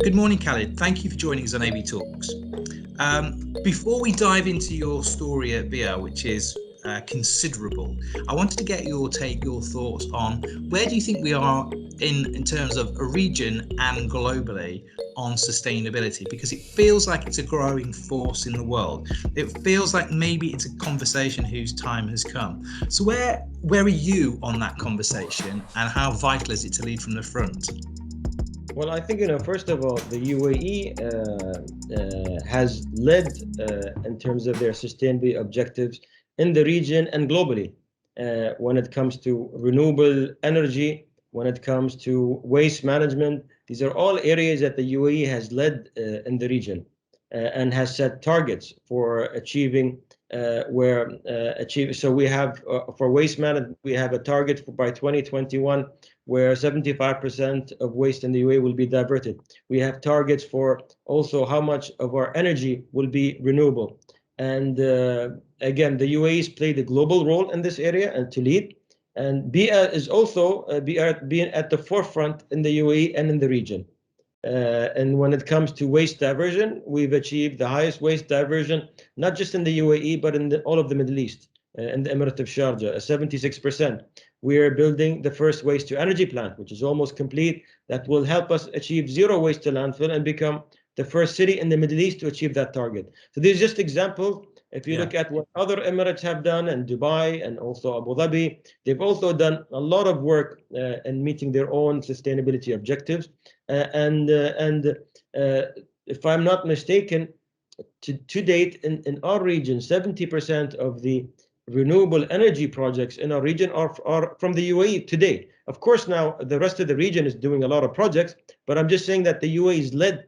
Good morning, Khaled. Thank you for joining us on AB Talks. Before we dive into your story at Beeah, which is considerable, I wanted to get your thoughts on where do you think we are in terms of a region and globally on sustainability, because it feels like it's a growing force in the world. It feels like maybe it's a conversation whose time has come. So where are you on that conversation, and how vital is it to lead from the front? Well, I think, first of all, the UAE has led in terms of their sustainability objectives in the region and globally when it comes to renewable energy, when it comes to waste management. These are all areas that the UAE has led in the region and has set targets for achieving So we have for waste management, we have a target by 2021 where 75% of waste in the UAE will be diverted. We have targets for also how much of our energy will be renewable. And again, the UAE has played a global role in this area and to lead. And Beeah is also being at the forefront in the UAE and in the region. And when it comes to waste diversion, we've achieved the highest waste diversion, not just in the UAE, but in all of the Middle East, in the Emirate of Sharjah, 76%. We are building the first waste to energy plant, which is almost complete, that will help us achieve zero waste to landfill and become the first city in the Middle East to achieve that target. So these are just examples. If you look at what other Emirates have done, and Dubai and also Abu Dhabi, they've also done a lot of work in meeting their own sustainability objectives. If I'm not mistaken, to date in our region, 70% of the renewable energy projects in our region are from the UAE today. Of course, now the rest of the region is doing a lot of projects, but I'm just saying that the UAE is led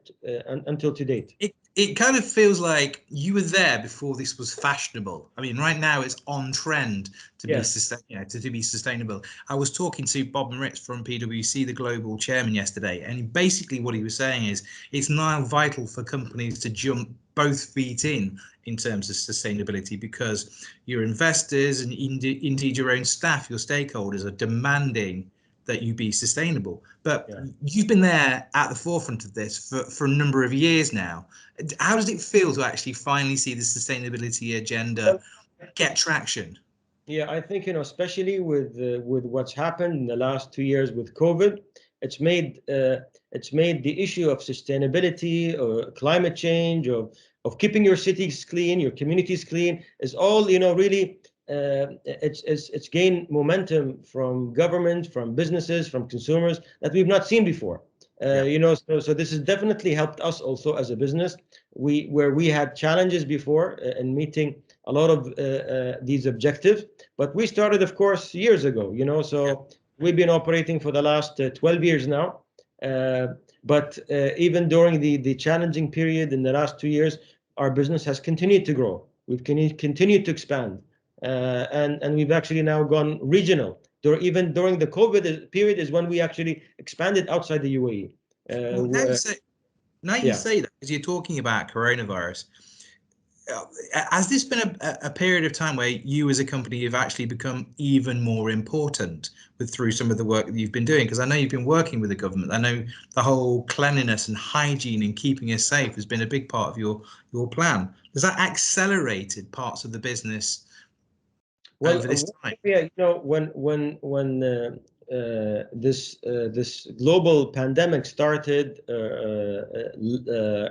until to date. It kind of feels like you were there before this was fashionable. I mean, right now it's on trend to be to be sustainable. I was talking to Bob Moritz from PwC, the global chairman, yesterday, and basically what he was saying is it's now vital for companies to jump both feet in terms of sustainability, because your investors and indeed your own staff, your stakeholders, are demanding that you be sustainable. But you've been there at the forefront of this for a number of years now. How does it feel to actually finally see the sustainability agenda get traction? Yeah, I think, especially with what's happened in the last 2 years with COVID, it's made the issue of sustainability or climate change, of keeping your cities clean, your communities clean, is all, really it's gained momentum from government, from businesses, from consumers that we've not seen before. So this has definitely helped us also as a business. Where we had challenges before in meeting a lot of these objectives, but we started, of course, years ago. So we've been operating for the last 12 years now. But even during the challenging period in the last 2 years, our business has continued to grow. We've continued to expand. And we've actually now gone regional. Even during the COVID period is when we actually expanded outside the UAE. Well, now you say that, because you're talking about coronavirus. Has this been a period of time where you as a company have actually become even more important through some of the work that you've been doing? Because I know you've been working with the government. I know the whole cleanliness and hygiene and keeping us safe has been a big part of your plan. Has that accelerated parts of the business over this time? Yeah, when this global pandemic started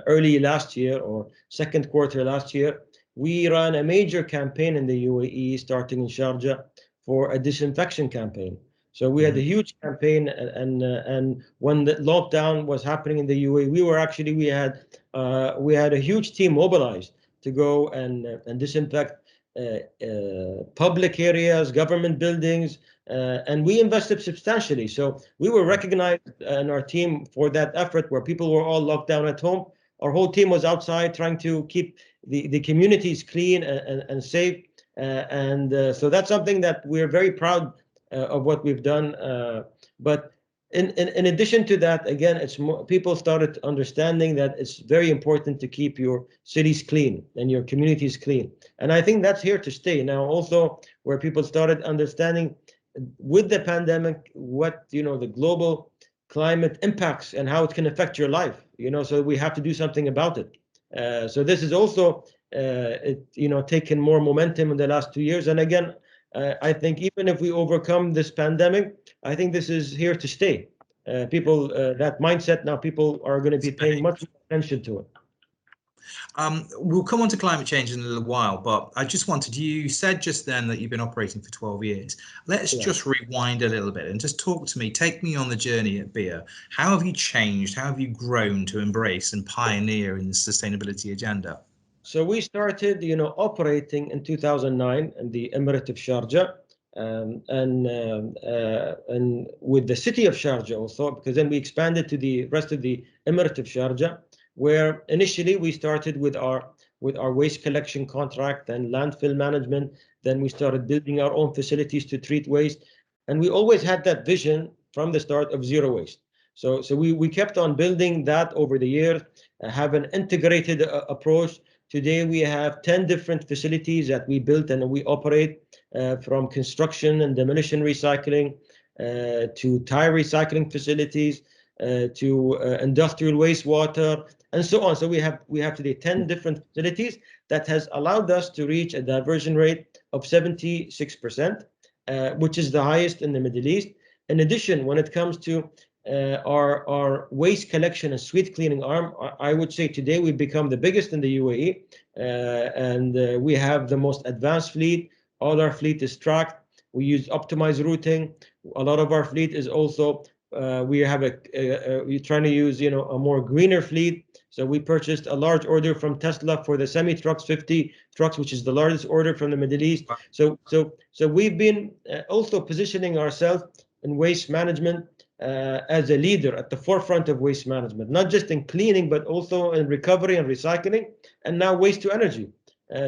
early last year or second quarter last year, we ran a major campaign in the UAE, starting in Sharjah, for a disinfection campaign. So we had a huge campaign, and when the lockdown was happening in the UAE, we had a huge team mobilized to go and disinfect public areas, government buildings, and we invested substantially. So we were recognized in our team for that effort, where people were all locked down at home. Our whole team was outside trying to keep the communities clean and safe. So that's something that we're very proud of what we've done. But in addition to that, again, it's more, people started understanding that it's very important to keep your cities clean and your communities clean. And I think that's here to stay now also, where people started understanding with the pandemic what, the global climate impacts and how it can affect your life, so we have to do something about it. So this is also taken more momentum in the last 2 years. And again, I think even if we overcome this pandemic, I think this is here to stay. People, that mindset now, people are going to be paying much more attention to it. We'll come on to climate change in a little while, but I just wanted, you said just then that you've been operating for 12 years. Let's just rewind a little bit and just talk to me, take me on the journey at Beeah. How have you changed? How have you grown to embrace and pioneer in the sustainability agenda? So we started, operating in 2009 in the Emirate of Sharjah, and with the city of Sharjah also, because then we expanded to the rest of the Emirate of Sharjah, where initially we started with our waste collection contract and landfill management. Then we started building our own facilities to treat waste, and we always had that vision from the start of zero waste. So we kept on building that over the years, have an integrated approach. Today we have 10 different facilities that we built and we operate, from construction and demolition recycling, to tire recycling facilities, to industrial wastewater, and so on. So we have today 10 different facilities that has allowed us to reach a diversion rate of 76%, which is the highest in the Middle East. In addition, when it comes to our waste collection and street cleaning arm, I would say today we've become the biggest in the UAE, and we have the most advanced fleet. All our fleet is tracked. We use optimized routing. A lot of our fleet is also, we're trying to use, a more greener fleet. So we purchased a large order from Tesla for the semi trucks, 50 trucks, which is the largest order from the Middle East. So we've been also positioning ourselves in waste management as a leader at the forefront of waste management, not just in cleaning, but also in recovery and recycling, and now waste to energy.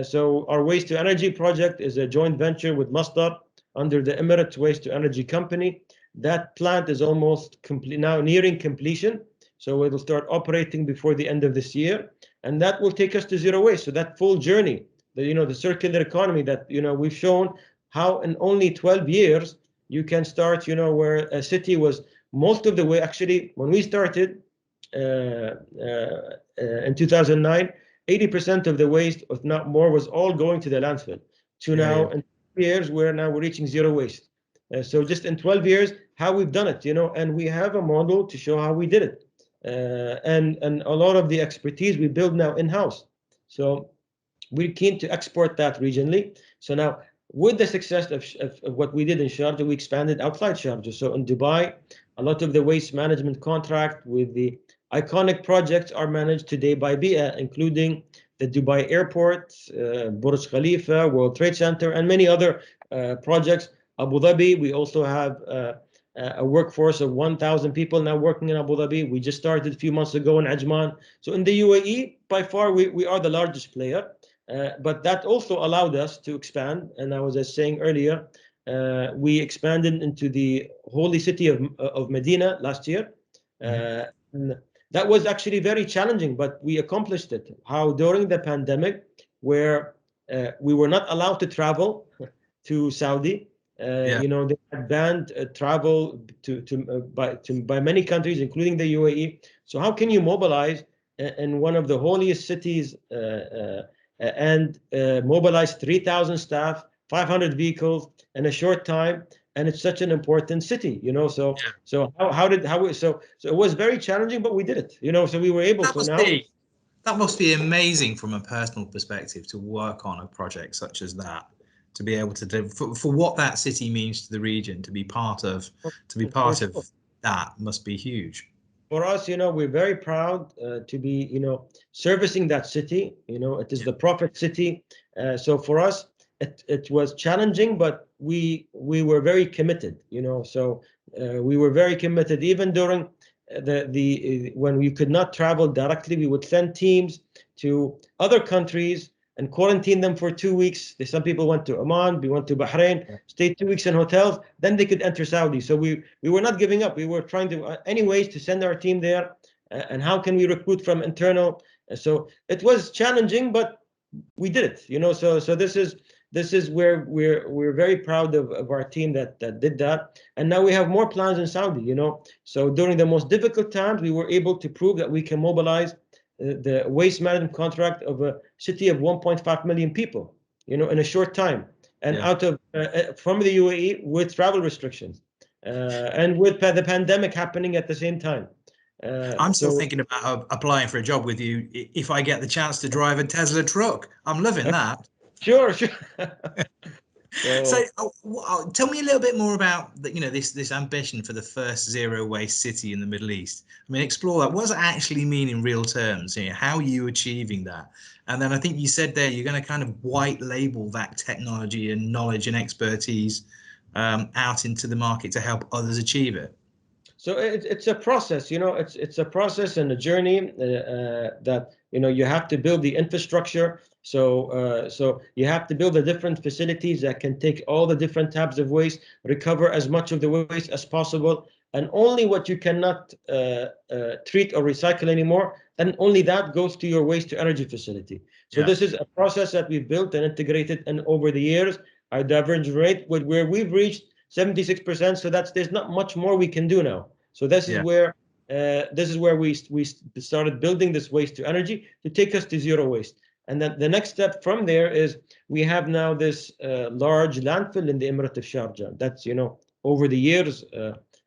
So our waste to energy project is a joint venture with Masdar under the Emirates Waste to Energy Company. That plant is almost complete now, nearing completion. So it will start operating before the end of this year, and that will take us to zero waste. So that full journey, the circular economy that, we've shown how in only 12 years you can start, where a city was most of the way. Actually, when we started in 2009, 80% of the waste, if not more, was all going to the landfill. To now, in 2 years, we're reaching zero waste. So just in 12 years, how we've done it, and we have a model to show how we did it. And a lot of the expertise we build now in-house. So we're keen to export that regionally. So now, with the success of what we did in Sharjah, we expanded outside Sharjah. So in Dubai, a lot of the waste management contract with the iconic projects are managed today by Beeah, including the Dubai Airport, Burj Khalifa, World Trade Center, and many other projects. Abu Dhabi, we also have a workforce of 1,000 people now working in Abu Dhabi. We just started a few months ago in Ajman. So in the UAE, by far, we are the largest player. But that also allowed us to expand. And I was just saying earlier, we expanded into the holy city of Medina last year. That was actually very challenging, but we accomplished it. How during the pandemic, where we were not allowed to travel to Saudi, they had banned travel by many countries, including the UAE. So how can you mobilize in one of the holiest cities and mobilize 3,000 staff, 500 vehicles in a short time? And it's such an important city, So it was very challenging, but we did it, So we were able. That must be amazing from a personal perspective to work on a project such as that, to be able to do for what that city means to the region, to be part of that must be huge. For us, we're very proud to be, servicing that city. It is the Prophet city. So for us, it was challenging, but we were very committed. So we were very committed even during when we could not travel directly. We would send teams to other countries and quarantine them for 2 weeks. Some people went to Oman, we went to Bahrain, stayed 2 weeks in hotels, then they could enter Saudi. So we were not giving up. We were trying to, anyways, to send our team there. And how can we recruit from internal? So it was challenging, but we did it. So this is this is where we're very proud of our team that did that. And now we have more plans in Saudi, you know. So during the most difficult times, we were able to prove that we can mobilize the waste management contract of a city of 1.5 million people, you know, in a short time, and out of from the UAE with travel restrictions, and with the pandemic happening at the same time. I'm still thinking about applying for a job with you if I get the chance to drive a Tesla truck. I'm loving that. Sure. So tell me a little bit more about the, you know, this ambition for the first zero waste city in the Middle East. I mean, explore that. What does it actually mean in real terms? You know, how are you achieving that? And then I think you said there you're going to kind of white label that technology and knowledge and expertise out into the market to help others achieve it. So it's a process, you know, it's a process and a journey that, you know, you have to build the infrastructure. So you have to build the different facilities that can take all the different types of waste, recover as much of the waste as possible, and only what you cannot treat or recycle anymore, and only that goes to your waste to energy facility. So this is a process that we've built and integrated, and over the years, our diversion rate, where we've reached 76%. So there's not much more we can do now. So this is where we started building this waste to energy to take us to zero waste. And then the next step from there is we have now this large landfill in the Emirate of Sharjah. That's, you know, over the years,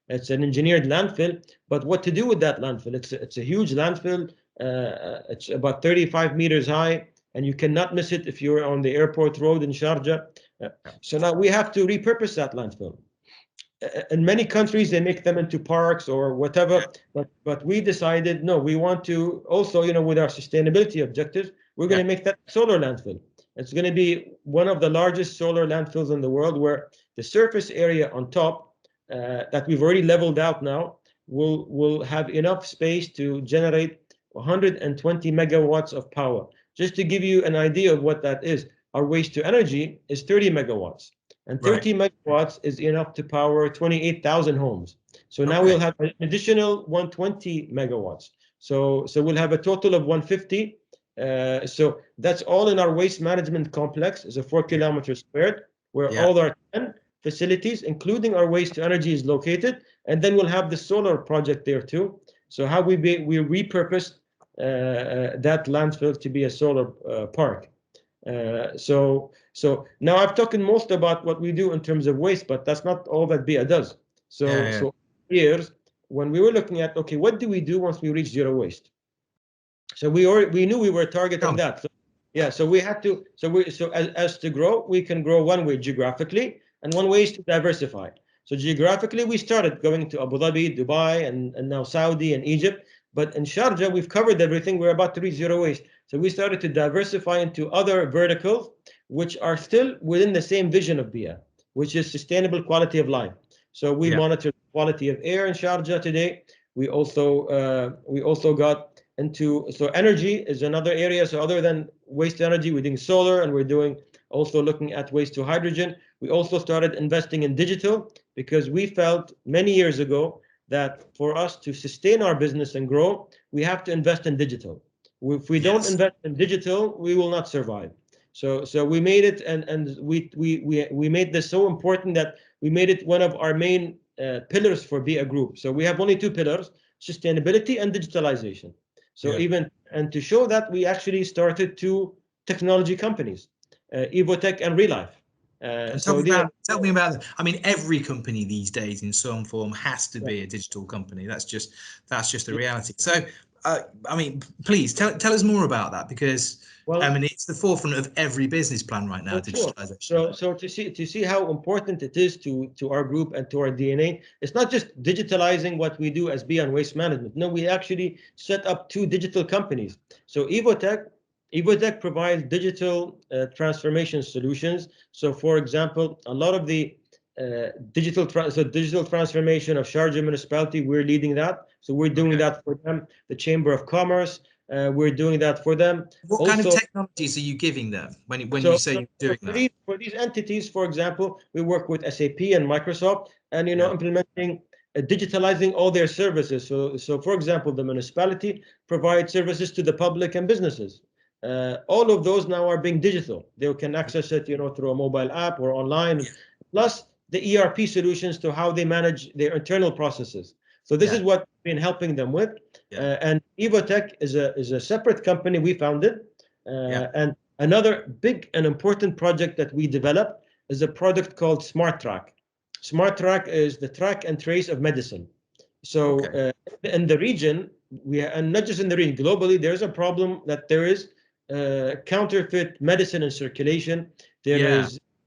it's an engineered landfill. But what to do with that landfill? It's a huge landfill. It's about 35 meters high, and you cannot miss it if you're on the airport road in Sharjah. So now we have to repurpose that landfill. In many countries, they make them into parks or whatever, but we decided, no, we want to also, you know, with our sustainability objectives, we're going to make that solar landfill. It's going to be one of the largest solar landfills in the world, where the surface area on top that we've already leveled out now will have enough space to generate 120 megawatts of power. Just to give you an idea of what that is, our waste to energy is 30 megawatts, and 30 megawatts is enough to power 28,000 homes. So now we'll have an additional 120 megawatts. So we'll have a total of 150. So that's all in our waste management complex. Is a 4 kilometers squared, where all our 10 facilities, including our waste to energy, is located. And then we'll have the solar project there too. So how we repurposed that landfill to be a solar park. So now I've talked most about what we do in terms of waste, but that's not all that Beeah does. So years when we were looking at, okay, what do we do once we reach zero waste? So we knew we were targeting that. So so we had to, as to grow, we can grow one way geographically, and one way is to diversify. So geographically, we started going to Abu Dhabi, Dubai, and now Saudi and Egypt. But in Sharjah, we've covered everything. We're about to reach zero waste. So we started to diversify into other verticals, which are still within the same vision of Beeah, which is sustainable quality of life. So we monitor the quality of air in Sharjah today. We also got into, so energy is another area. So other than waste energy, we're doing solar, and we're doing also looking at waste to hydrogen. We also started investing in digital, because we felt many years ago that for us to sustain our business and grow, we have to invest in digital. If we don't invest in digital, we will not survive. So we made it, and we made this so important that we made it one of our main pillars for Beeah Group. So we have only two pillars: sustainability and digitalization. So and to show that, we actually started two technology companies, Evotech and Relife. Tell me about I mean, every company these days in some form has to be a digital company. That's just the reality. So I mean, please tell us more about that, because I mean, it's the forefront of every business plan right now, digitalization. So to see how important it is to our group and to our DNA, it's not just digitalizing what we do as Beeah Waste Management. No, we actually set up two digital companies. So Evotech provides digital transformation solutions. So, for example, a lot of the digital transformation of Sharjah municipality, we're leading that. So we're doing that for them. The Chamber of Commerce, we're doing that for them. What kind of technologies are you giving them when you say you're doing that? For these entities, for example, we work with SAP and Microsoft, and implementing, digitalizing all their services. So for example, the municipality provides services to the public and businesses. all of those now are being digital. They can access it, through a mobile app or online. Plus the ERP solutions to how they manage their internal processes. So this is what we've been helping them with. And Evotech is a separate company we founded. And another big and important project that we developed is a product called Smart Track. Smart Track is the track and trace of medicine. So in the region, and not just in the region, globally, there's a problem that there is counterfeit medicine in circulation. There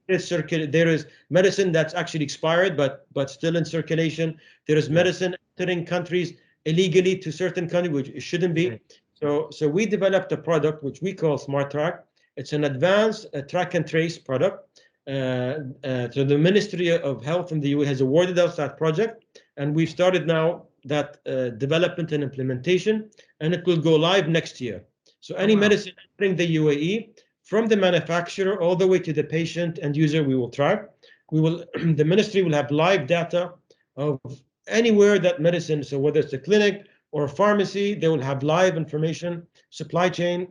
is medicine that's actually expired, but still in circulation. There is medicine entering countries illegally to certain countries, which it shouldn't be. So we developed a product which we call Smart Track. It's an advanced track and trace product. So the Ministry of Health in the UAE has awarded us that project, and we've started now that development and implementation, and it will go live next year. So any medicine entering the UAE, from the manufacturer all the way to the patient and user, we will track. The ministry will have live data of anywhere that medicine, so whether it's a clinic or a pharmacy, they will have live information, supply chain.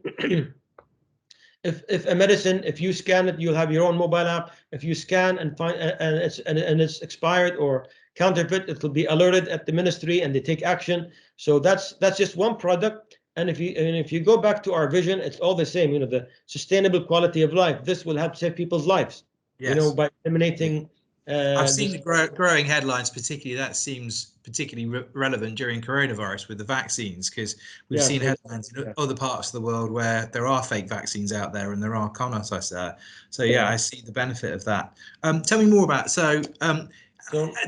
If a medicine, if you scan it, you'll have your own mobile app. If you scan and find and it's expired or counterfeit, it will be alerted at the ministry and they take action. So that's just one product. And if you go back to our vision, it's all the same. The sustainable quality of life. This will help save people's lives. By eliminating. I've seen the growing headlines, particularly that seems particularly relevant during coronavirus with the vaccines, because we've seen headlines in other parts of the world where there are fake vaccines out there and there are con artists there. So I see the benefit of that. Tell me more about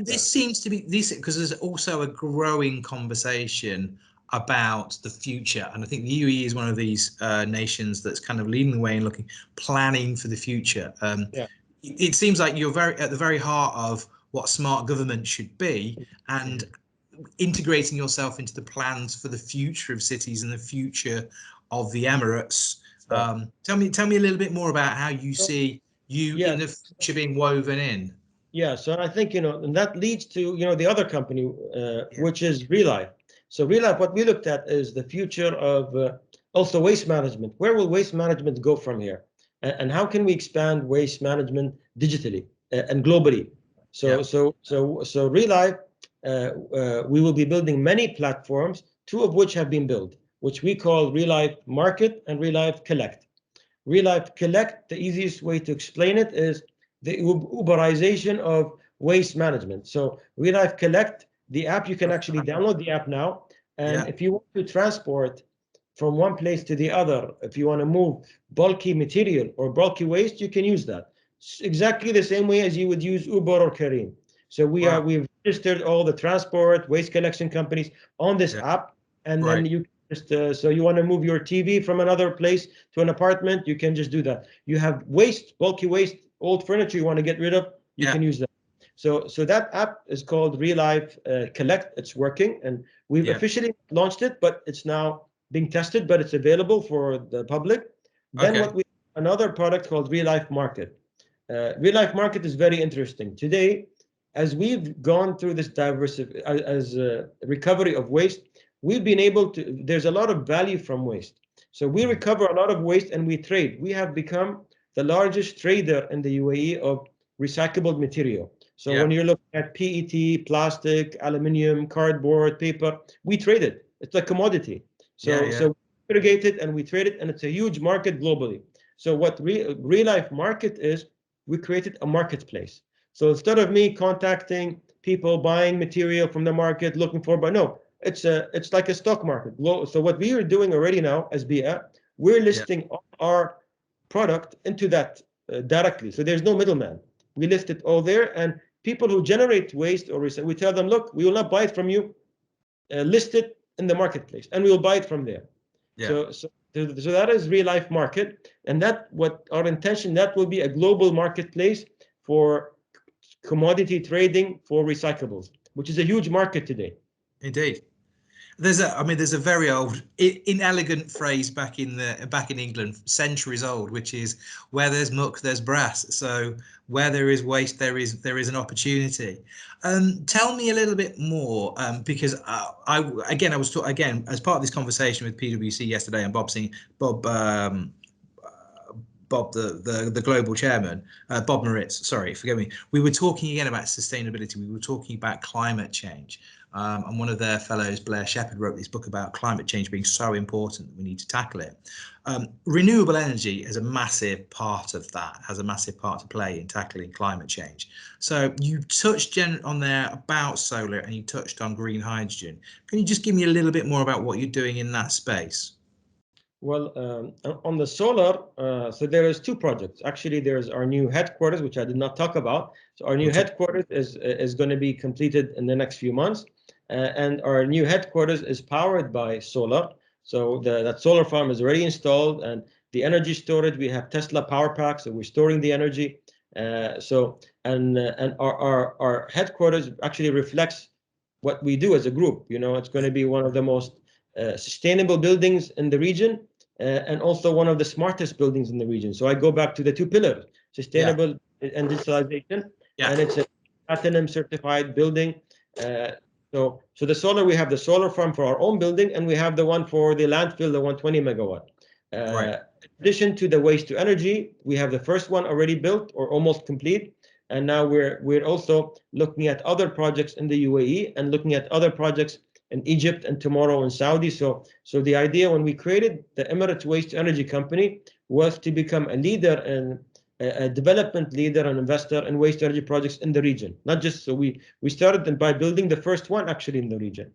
this seems to be because there's also a growing conversation about the future, and I think the UAE is one of these nations that's kind of leading the way and planning for the future. It seems like you're at the very heart of what smart government should be, and integrating yourself into the plans for the future of cities and the future of the Emirates. Tell me a little bit more about how you see in the future being woven in. So I think and that leads to the other company, which is Relife. So Relife, what we looked at is the future of also waste management. Where will waste management go from here? And how can we expand waste management digitally and globally? So Relife, we will be building many platforms, two of which have been built, which we call Relife Market and Relife Collect. Relife Collect, the easiest way to explain it is the Uberization of waste management. So Relife Collect, the app, you can actually download the app now, and if you want to transport from one place to the other, if you want to move bulky material or bulky waste, you can use that. It's exactly the same way as you would use Uber or Careem. So we've registered all the transport waste collection companies on this app, and then you just so you want to move your TV from another place to an apartment, you can just do that. You have waste, bulky waste, old furniture you want to get rid of, you can use that. So that app is called Relife Collect. It's working, and we've officially launched it, but it's now being tested, but it's available for the public. Then another product called Relife Market. Relife Market is very interesting. Today, as we've gone through this recovery of waste, we've been able to, there's a lot of value from waste. So we recover a lot of waste and we trade. We have become the largest trader in the UAE of recyclable material. So when you're looking at PET, plastic, aluminium, cardboard, paper, we trade it. It's a commodity. So we aggregate it and we trade it, and it's a huge market globally. So what Relife Market is, we created a marketplace. So instead of me contacting people buying material from the market looking for, but no, it's like a stock market. So what we are doing already now as Beeah, we're listing our product into that directly. So there's no middleman. We list it all there, and people who generate waste or we tell them, look, we will not buy it from you, list it in the marketplace, and we will buy it from there. So that is Relife Market, and what our intention, that will be a global marketplace for commodity trading for recyclables, which is a huge market today. Indeed. there's a very old, inelegant phrase back in England, centuries old, which is where there's muck, there's brass. So where there is waste, there is an opportunity. Tell me a little bit more, because I was again as part of this conversation with PwC yesterday, and Bob, the global chairman, Bob Moritz, sorry, forgive me. We were talking again about sustainability. We were talking about climate change. And one of their fellows, Blair Shepherd, wrote this book about climate change being so important that we need to tackle it. Renewable energy is a massive part of that, has a massive part to play in tackling climate change. So you touched on there about solar, and you touched on green hydrogen. Can you just give me a little bit more about what you're doing in that space? Well, on the solar, so there is two projects. Actually, there's our new headquarters, which I did not talk about. So our new headquarters is going to be completed in the next few months. And our new headquarters is powered by solar. So that solar farm is already installed, and the energy storage, we have Tesla power packs, so we're storing the energy. And our headquarters actually reflects what we do as a group. You know, it's going to be one of the most sustainable buildings in the region, and also one of the smartest buildings in the region. So I go back to the two pillars, sustainable and digitalization, and it's a platinum certified building. So the solar, we have the solar farm for our own building, and we have the one for the landfill, the 120 megawatt. In addition to the waste to energy, we have the first one already built or almost complete. And now we're also looking at other projects in the UAE and looking at other projects in Egypt and tomorrow in Saudi. So the idea when we created the Emirates Waste to Energy Company was to become a leader and a development leader and investor in waste to energy projects in the region. Not just, so we started by building the first one actually in the region.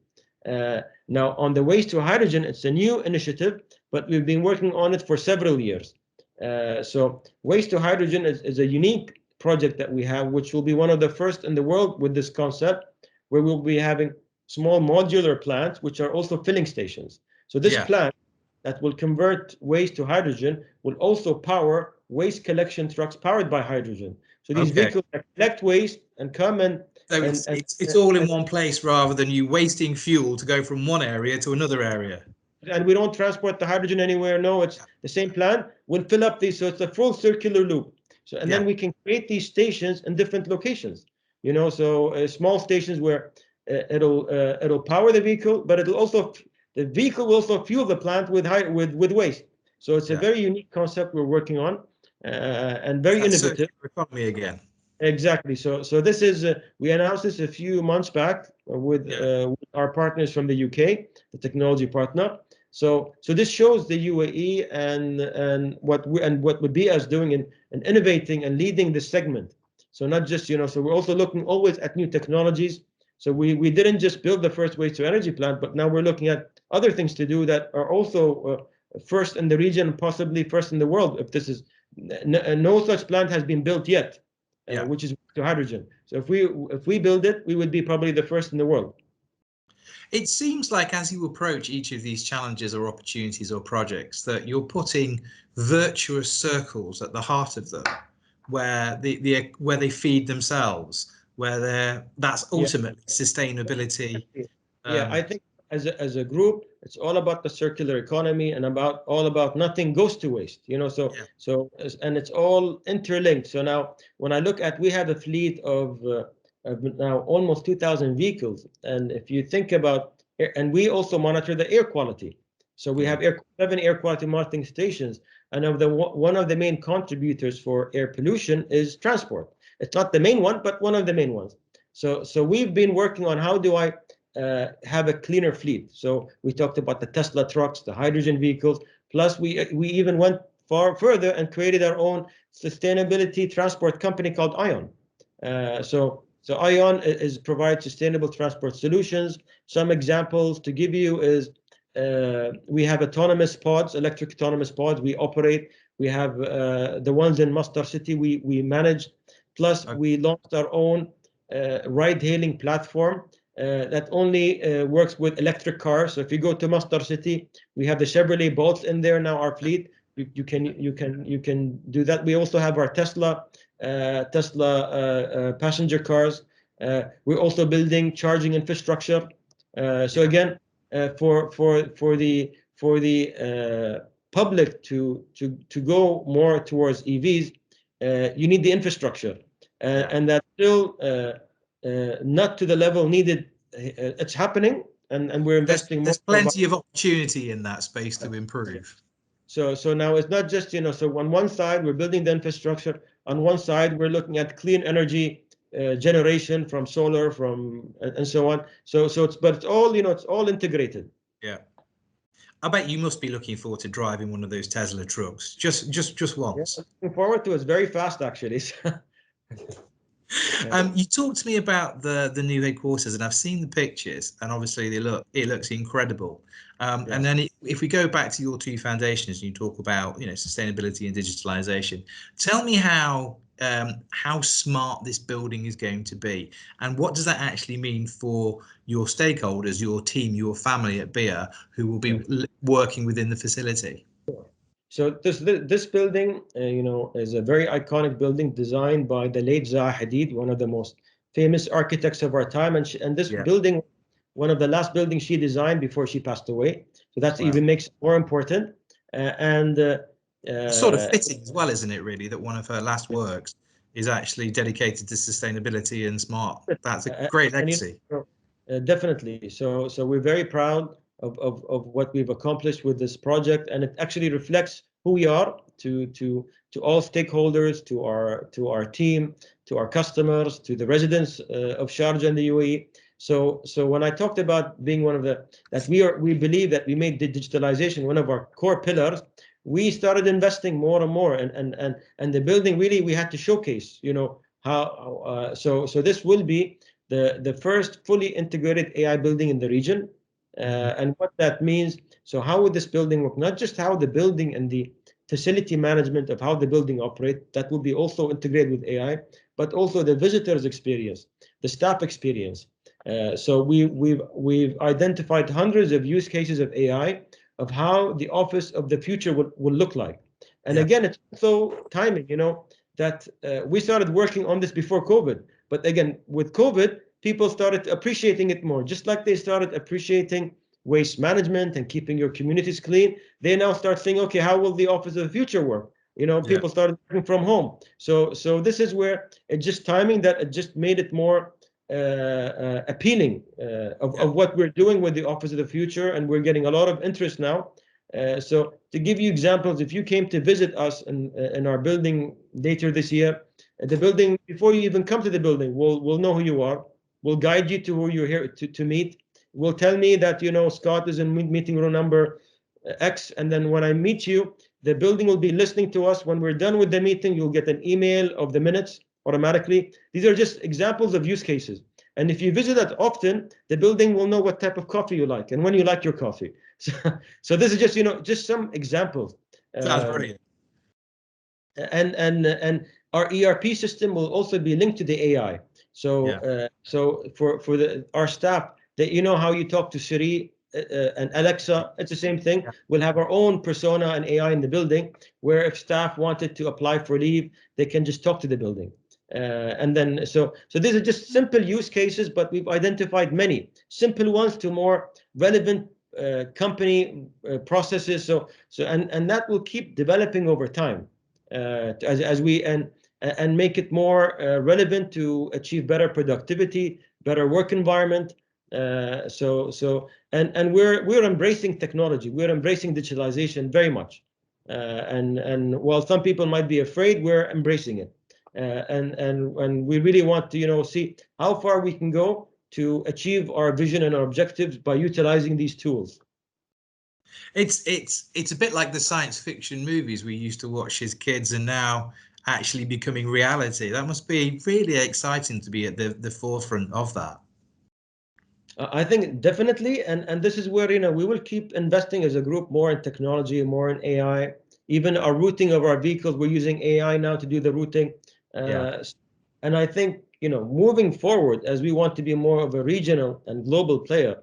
Now on the waste to hydrogen, it's a new initiative, but we've been working on it for several years. So waste to hydrogen is a unique project that we have, which will be one of the first in the world with this concept, where we'll be having small modular plants, which are also filling stations. So this plant that will convert waste to hydrogen will also power waste collection trucks powered by hydrogen. So these vehicles that collect waste and come and... So it's all in one place rather than you wasting fuel to go from one area to another area. And we don't transport the hydrogen anywhere. No, it's the same plant. We'll fill up these, so it's a full circular loop. So and then we can create these stations in different locations. You know, so small stations where it'll power the vehicle, but the vehicle will also fuel the plant with waste. So it's a very unique concept we're working on, and very innovative. Economy again. Exactly. So this is we announced this a few months back with our partners from the UK, the technology partner. So this shows the UAE and what Beeahs is doing in innovating and leading this segment. So not just, you know, so we're also looking always at new technologies. So we didn't just build the first waste to energy plant, but now we're looking at other things to do that are also first in the region, possibly first in the world. If this is no such plant has been built yet, which is to hydrogen. So if we build it, we would be probably the first in the world. It seems like as you approach each of these challenges or opportunities or projects that you're putting virtuous circles at the heart of them, where they feed themselves, where that's ultimately sustainability. I think as a group, it's all about the circular economy and all about nothing goes to waste, you know. And it's all interlinked. So now when I look at, we have a fleet of now almost 2,000 vehicles, and if you think about, and we also monitor the air quality. So we have 7 air quality monitoring stations, and one of the main contributors for air pollution is transport. It's not the main one, but one of the main ones. So we've been working on how do I have a cleaner fleet. So we talked about the Tesla trucks, the hydrogen vehicles, plus we even went far further and created our own sustainability transport company called ION. So ION provides sustainable transport solutions. Some examples to give you is we have autonomous pods, electric autonomous pods we operate. We have the ones in Masdar City we manage. Plus, we launched our own ride-hailing platform that only works with electric cars. So if you go to Masdar City, we have the Chevrolet Bolts in there now. Our fleet, you can do that. We also have our Tesla passenger cars. We're also building charging infrastructure. So again, for the public to go more towards EVs, you need the infrastructure, and that's still not to the level needed. It's happening, and we're investing more. There's plenty of opportunity in that space to improve. So now it's not just, so on one side we're building the infrastructure, on one side we're looking at clean energy generation from solar, and so on. So it's all, it's all integrated. Yeah. I bet you must be looking forward to driving one of those Tesla trucks, just once. Yeah, looking forward to it. It's very fast, actually. You talked to me about the new headquarters, and I've seen the pictures, and obviously it looks incredible. Yes. And then if we go back to your two foundations, and you talk about sustainability and digitalization, tell me how smart this building is going to be, and what does that actually mean for your stakeholders, your team, your family at Beeah, who will be working within the facility? So this building, is a very iconic building designed by the late Zaha Hadid, one of the most famous architects of our time, and this building, one of the last buildings she designed before she passed away. So that's even makes it more important. Sort of fitting as well, isn't it? Really, that one of her last works is actually dedicated to sustainability and smart. That's a great legacy. Definitely. So we're very proud of what we've accomplished with this project, and it actually reflects who we are to all stakeholders, to our team, to our customers, to the residents of Sharjah and the UAE. So when I talked about being one of we believe that we made the digitalization one of our core pillars, we started investing more and more, and the building, really we had to showcase how so this will be the first fully integrated AI building in the region. And what that means, so how would this building work? Not just how the building and the facility management of how the building operate, that will be also integrated with AI, but also the visitors experience, the staff experience. So we've identified hundreds of use cases of AI, of how the office of the future will look like. And again, it's also timing, that we started working on this before COVID, but again, with COVID, people started appreciating it more, just like they started appreciating waste management and keeping your communities clean. They now start saying, okay, how will the office of the future work? People started working from home. So this is where it's just timing that it just made it more appealing of what we're doing with the office of the future, and we're getting a lot of interest now. So to give you examples, if you came to visit us in our building later this year, the building, before you even come to the building, we'll know who you are. We'll guide you to who you're here to meet. Will tell me that, Scott is in meeting room number X, and then when I meet you, the building will be listening to us. When we're done with the meeting, you'll get an email of the minutes automatically. These are just examples of use cases. And if you visit that often, the building will know what type of coffee you like and when you like your coffee. So this is just, just some examples. Sounds brilliant. And our ERP system will also be linked to the AI. So so for our staff, that how you talk to Siri and Alexa, it's the same thing. We'll have our own persona and AI in the building, where if staff wanted to apply for leave, they can just talk to the building. And then so these are just simple use cases, but we've identified many simple ones to more relevant company processes. And that will keep developing over time as we and make it more relevant to achieve better productivity, better work environment. And we're embracing technology. We're embracing digitalization very much. And while some people might be afraid, we're embracing it. And we really want to see how far we can go to achieve our vision and our objectives by utilizing these tools. It's a bit like the science fiction movies we used to watch as kids, and now actually becoming reality. That must be really exciting to be at the forefront of that. I think definitely, and this is where we will keep investing as a group more in technology, more in AI. Even our routing of our vehicles, we're using AI now to do the routing. And I think moving forward, as we want to be more of a regional and global player,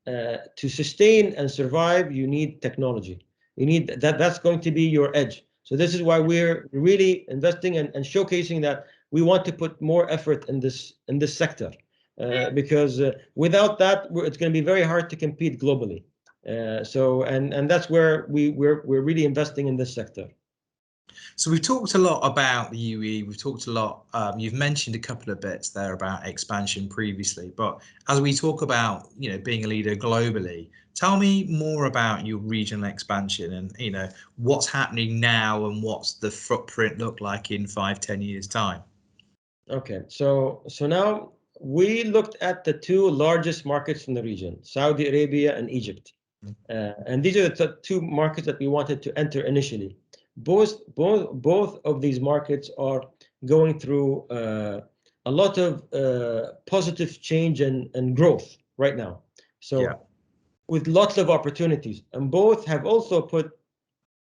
to sustain and survive, you need technology. You need that's going to be your edge. So this is why we're really investing and showcasing that we want to put more effort in this sector. because without that, it's going to be very hard to compete globally. And that's where we're really investing in this sector. So we've talked a lot about the UAE. We've talked a lot. You've mentioned a couple of bits there about expansion previously, but as we talk about, being a leader globally, tell me more about your regional expansion and, what's happening now and what's the footprint look like in 5-10 years time. Okay, so now we looked at the two largest markets in the region, Saudi Arabia and Egypt. And these are the two markets that we wanted to enter initially. Both of these markets are going through a lot of positive change and growth right now. So with lots of opportunities, and both have also put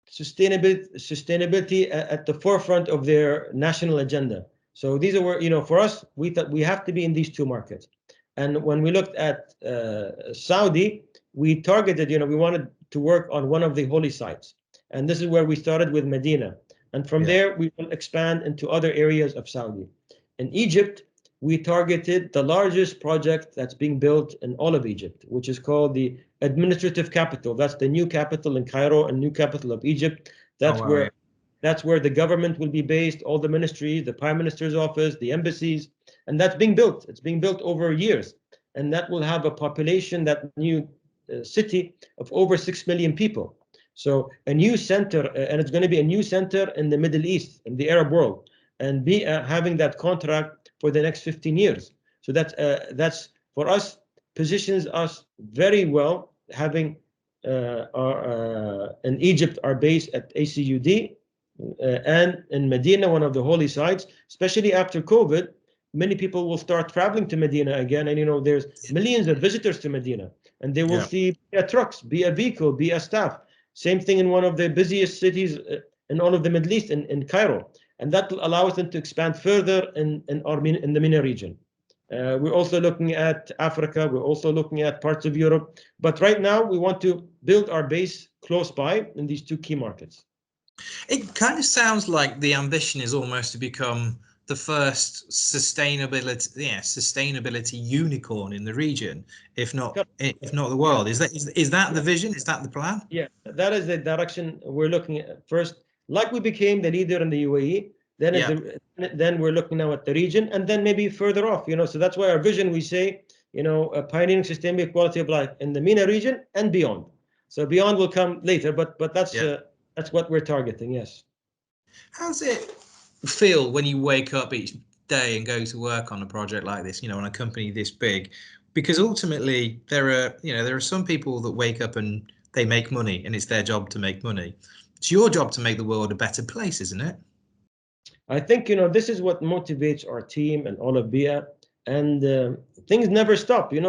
sustainability at the forefront of their national agenda. So these are where, for us, we thought we have to be in these two markets. And when we looked at Saudi, we targeted, we wanted to work on one of the holy sites. And this is where we started with Medina. And from there, we will expand into other areas of Saudi. In Egypt, we targeted the largest project that's being built in all of Egypt, which is called the administrative capital. That's the new capital in Cairo and new capital of Egypt. That's where the government will be based, all the ministries, the prime minister's office, the embassies, and that's being built. It's being built over years. And that will have a population, that new city, of over 6 million people. So a new center, and it's going to be a new center in the Middle East, in the Arab world, and having that contract for the next 15 years. So that's for us, positions us very well, having in Egypt our base at ACUD, and in Medina, one of the holy sites, especially after COVID. Many people will start traveling to Medina again, and there's millions of visitors to Medina, and they will see Beeah trucks, Beeah vehicle, Beeah staff. Same thing in one of the busiest cities in all of the Middle East, in Cairo, and that will allow us then to expand further in the MENA region. We're also looking at Africa. We're also looking at parts of Europe, but right now we want to build our base close by in these two key markets. It kind of sounds like the ambition is almost to become the first sustainability unicorn in the region, if not the world. Is that the vision? Is that the plan? Yeah, that is the direction we're looking at first. Like we became the leader in the UAE, then we're looking now at the region, and then maybe further off. So that's why our vision, we say, pioneering sustainable quality of life in the MENA region and beyond. So beyond will come later, but that's what we're targeting. Yes. How's it feel when you wake up each day and go to work on a project like this, on a company this big? Because ultimately there are some people that wake up and they make money and it's their job to make money. It's your job to make the world a better place, isn't it? I think, this is what motivates our team and all of Beeah, and things never stop, we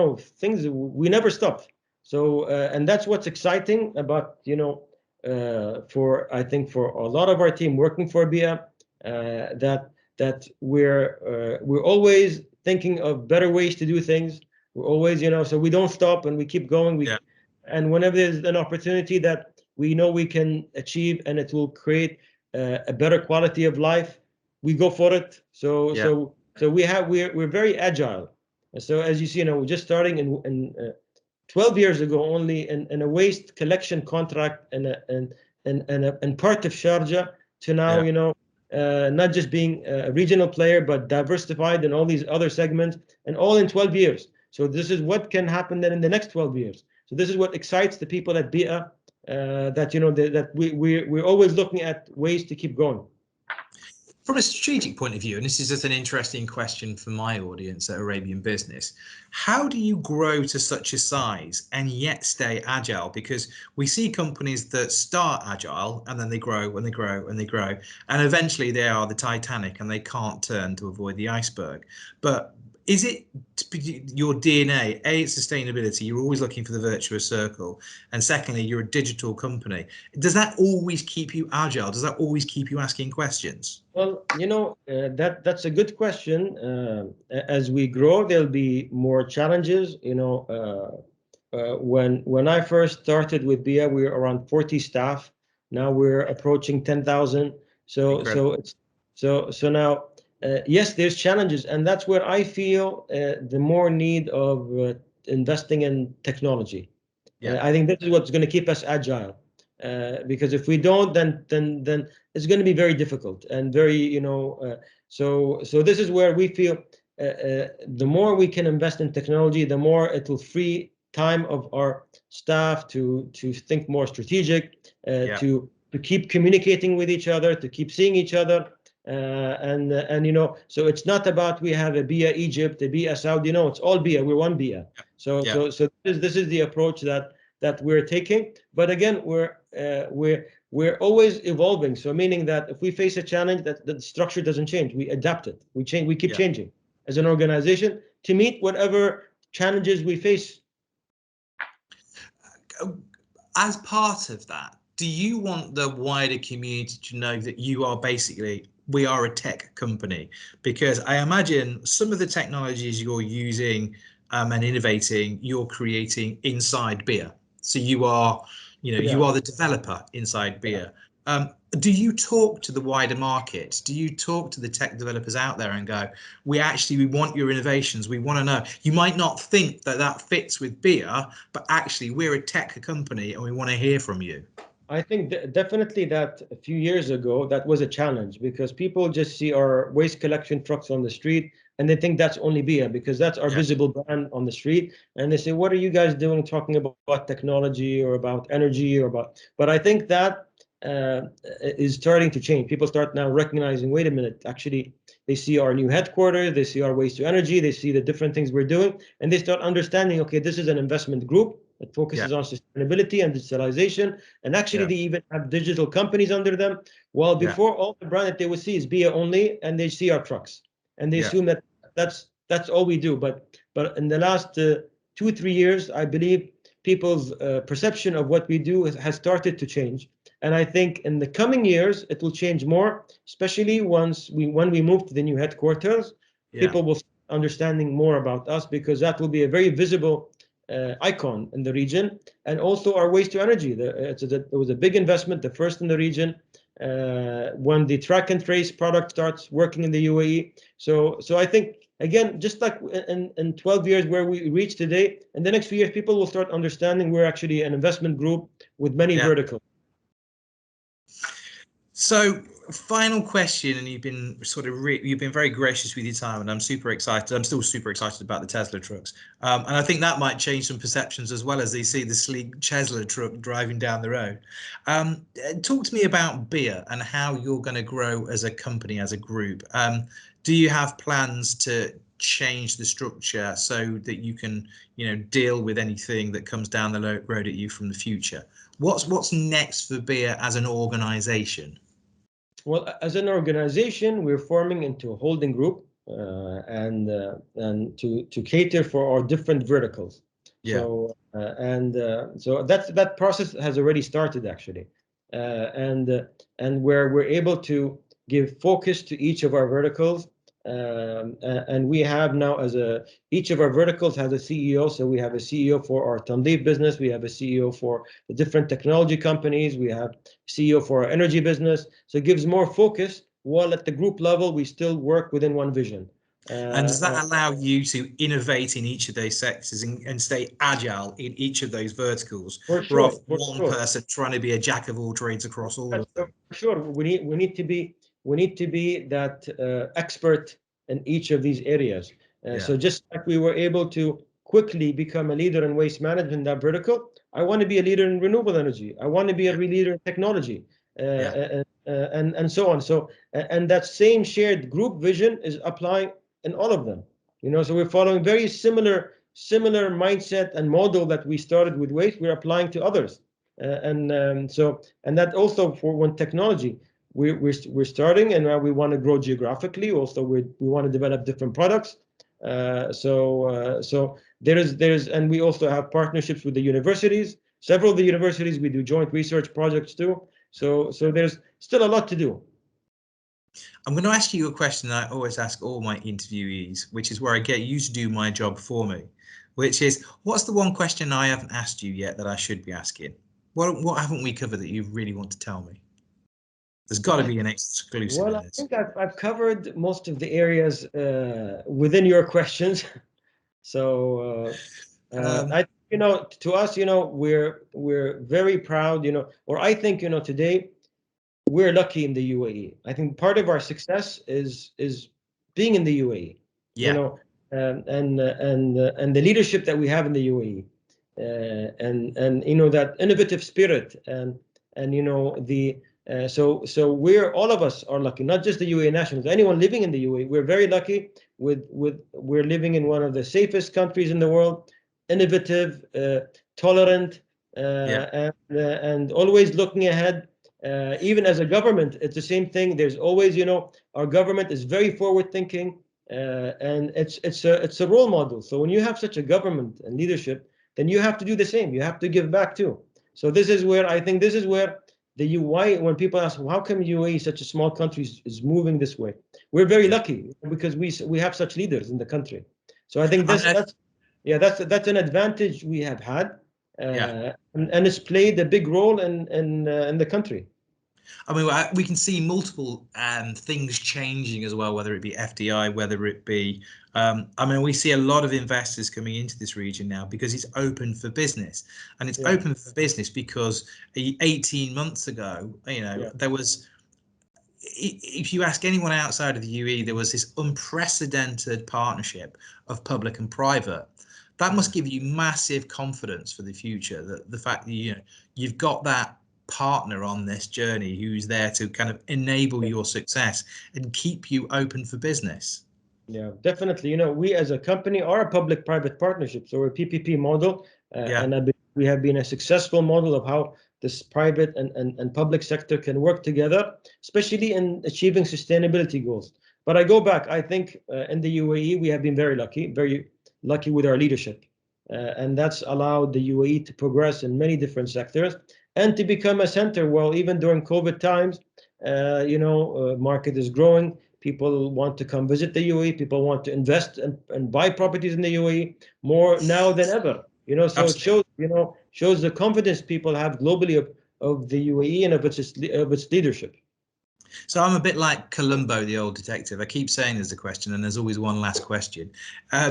never stop. So, and that's what's exciting about, I think for a lot of our team working for Beeah, that we're always thinking of better ways to do things. We're always, so we don't stop and we keep going. And whenever there's an opportunity that we know we can achieve and it will create a better quality of life, we go for it. So we're very agile. So as you see, we're just starting in 12 years ago only in a waste collection contract and part of Sharjah to now, not just being a regional player, but diversified in all these other segments, and all in 12 years. So this is what can happen then in the next 12 years. So this is what excites the people at Beeah, that we're always looking at ways to keep going. From a strategic point of view, and this is just an interesting question for my audience at Arabian Business, how do you grow to such a size and yet stay agile? Because we see companies that start agile and then they grow and they grow and they grow, and eventually they are the Titanic and they can't turn to avoid the iceberg. But is it your DNA? A, it's sustainability. You're always looking for the virtuous circle. And secondly, you're a digital company. Does that always keep you agile? Does that always keep you asking questions? Well, that's a good question. As we grow, there'll be more challenges. When I first started with Beeah, we were around 40 staff. Now we're approaching 10,000. So now yes, there's challenges, and that's where I feel the more need of investing in technology. I think this is what's going to keep us agile, because if we don't, then it's going to be very difficult and very, so this is where we feel the more we can invest in technology, the more it will free time of our staff to think more strategic, to keep communicating with each other, to keep seeing each other. So it's not about we have a Beeah Egypt, a Beeah Saudi. No, it's all Beeah. We're one Beeah. So this is the approach that we're taking. But again, we're always evolving. So meaning that if we face a challenge, that the structure doesn't change. We adapt it. We change. We keep changing as an organization to meet whatever challenges we face. As part of that, do you want the wider community to know that we are a tech company? Because I imagine some of the technologies you're using and innovating, you're creating inside Beeah. So you are, you are the developer inside Beeah. Do you talk to the wider market? Do you talk to the tech developers out there and go, we want your innovations. We want to know. You might not think that fits with Beeah, but actually we're a tech company and we want to hear from you. I think definitely that a few years ago, that was a challenge because people just see our waste collection trucks on the street and they think that's only Beeah because that's our visible brand on the street. And they say, what are you guys doing talking about technology or about energy but I think that is starting to change. People start now recognizing, wait a minute, actually, they see our new headquarters, they see our waste to energy, they see the different things we're doing, and they start understanding, okay, this is an investment group that focuses on sustainability and digitalization, and actually they even have digital companies under them. Well, before all the brand that they would see is Beeah only, and they see our trucks, and they assume that that's all we do. But in the last 2-3 years, I believe people's perception of what we do has started to change. And I think in the coming years, it will change more, especially when we move to the new headquarters, people will start understanding more about us because that will be a very visible icon in the region. And also our waste to energy. There was a big investment, the first in the region, when the track and trace product starts working in the UAE. So I think, again, just like in 12 years where we reach today, in the next few years, people will start understanding we're actually an investment group with many verticals. So, final question, and you've been very gracious with your time, and I'm super excited. I'm still super excited about the Tesla trucks, and I think that might change some perceptions as well as they see the sleek Tesla truck driving down the road. Talk to me about Beeah and how you're going to grow as a company, as a group. Do you have plans to change the structure so that you can, deal with anything that comes down the road at you from the future? What's next for Beeah as an organization? Well, as an organization, we're forming into a holding group and to cater for our different verticals. So that process has already started actually, and where we're able to give focus to each of our verticals. And we have now each of our verticals has a CEO. So we have a CEO for our Tandeep business. We have a CEO for the different technology companies. We have CEO for our energy business. So it gives more focus while at the group level, we still work within one vision. And does that allow you to innovate in each of those sectors and stay agile in each of those verticals? For one person trying to be a jack of all trades across all of them. For sure, we need to be that expert in each of these areas. So just like we were able to quickly become a leader in waste management in that vertical, I want to be a leader in renewable energy. I want to be a leader in technology, and so on. So and that same shared group vision is applying in all of them. So we're following very similar mindset and model that we started with waste. We're applying to others, and that also for one technology. We're starting, and now we want to grow geographically. Also, we want to develop different products. So there's and we also have partnerships with the universities. Several of the universities we do joint research projects too. So there's still a lot to do. I'm going to ask you a question that I always ask all my interviewees, which is where I get you to do my job for me, which is, what's the one question I haven't asked you yet that I should be asking? What haven't we covered that you really want to tell me? There's got to be an exclusive Well, in I this. think I've covered most of the areas within your questions. So I, to us, we're very proud, or I think, today we're lucky in the UAE. I think part of our success is being in the UAE, Yeah. And the leadership that we have in the UAE, and that innovative spirit, and the so we're, all of us are lucky, not just the UAE nationals, anyone living in the UAE. We're very lucky with we're living in one of the safest countries in the world, innovative, tolerant, and always looking ahead. Even as a government, it's the same thing. There's always, our government is very forward thinking, and it's a role model. So when you have such a government and leadership, then you have to do the same. You have to give back too. So this is where I think the UI, when people ask, well, how come UAE, such a small country, is moving this way? We're very lucky because we have such leaders in the country. So I think that's an advantage we have had, and it's played a big role in the country. I mean, we can see multiple things changing as well, whether it be FDI, whether it be, I mean, we see a lot of investors coming into this region now because it's open for business. And it's open for business because 18 months ago, there was, if you ask anyone outside of the UAE, there was this unprecedented partnership of public and private. That must give you massive confidence for the future, that the fact that you've got that partner on this journey who's there to kind of enable your success and keep you open for business. Yeah, definitely. We as a company are a public-private partnership, so we're a PPP model, and we have been a successful model of how this private and public sector can work together, especially in achieving sustainability goals. But I go back, I think in the UAE, we have been very lucky with our leadership. And that's allowed the UAE to progress in many different sectors and to become a center. Well, even during COVID times, market is growing. People want to come visit the UAE. People want to invest and buy properties in the UAE more now than ever. So it shows the confidence people have globally of the UAE and of its leadership. So I'm a bit like Columbo, the old detective. I keep saying there's a question, and there's always one last question.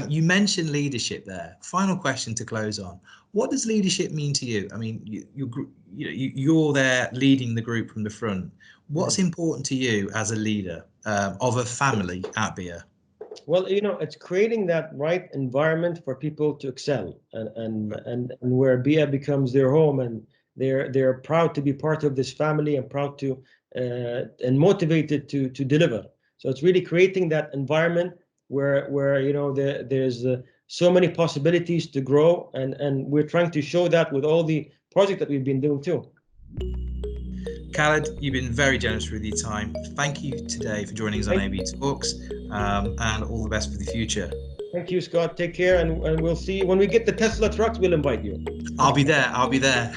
You mentioned leadership there. Final question to close on. What does leadership mean to you? I mean, you're there leading the group from the front. What's important to you as a leader of a family at Beeah? Well, it's creating that right environment for people to excel, and where Beeah becomes their home, and they're proud to be part of this family, and proud to and motivated to deliver. So it's really creating that environment where there's so many possibilities to grow, and we're trying to show that with all the projects that we've been doing too. Khaled, you've been very generous with your time. Thank you today for joining us on AB Talks, and all the best for the future. Thank you, Scott. Take care, and we'll see when we get the Tesla trucks. We'll invite you. I'll be there.